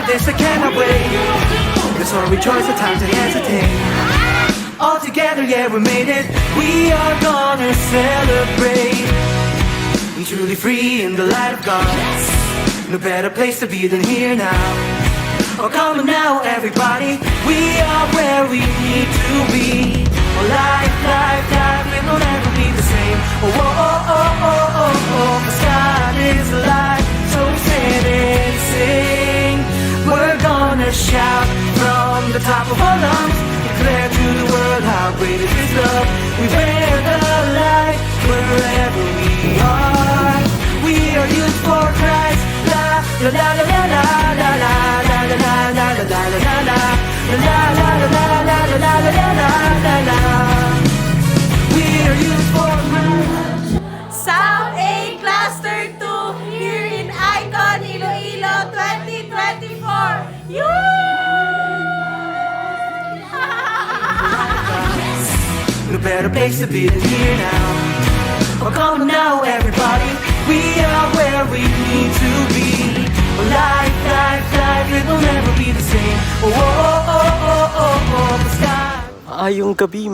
this I cannot wait. There's no choice, no time to hesitate. All together, yeah, we made it. We are gonna celebrate. We're truly free in the light of God. No better place to be than here now. Oh, come on now, everybody. We are where we need to be. Oh, life, life, life, it will never be the same. Oh, oh, oh, oh, oh, oh, oh. The sky is alive, so we stand and sing. We're gonna shout from the top of our lungs, declare to the world how great is His love. We bear the light wherever we are. We are youth for Christ. La la la la la la la la la la la la la la la la la la la la. We are youth for Christ. Sound A Cluster 2 here in Icon, Iloilo 2024. No better place to be than here now. Oh, come on now, everybody. We are where we need to be. Life, life, life, it will never be the same. Oh, oh, oh, oh, oh, oh, the sky. Maayong gabi,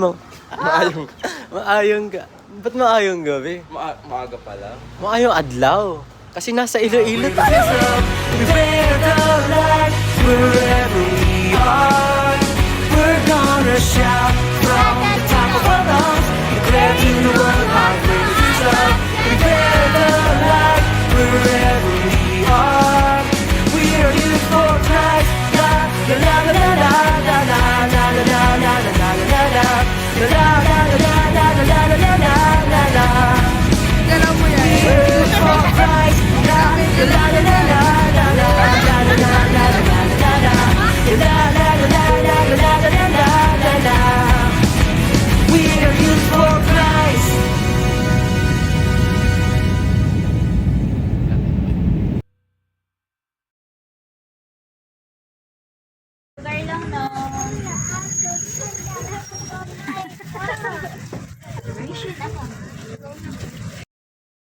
maayong ba't maayong gabi? Maaga pala. Maayong adlaw. Kasi nasa Iloilo tayo. We bear the light wherever we are. We're gonna shout from the top of our lungs, declare to the world how great is His love. We bear the light wherever we are. We are youth for Christ. La la la la la la la la la la la la la la la la la la la la. Galaw mo yan. We are youth for Christ. La la la la la la la la la la la la la la. We are youth for Christ. Sugar lang, no?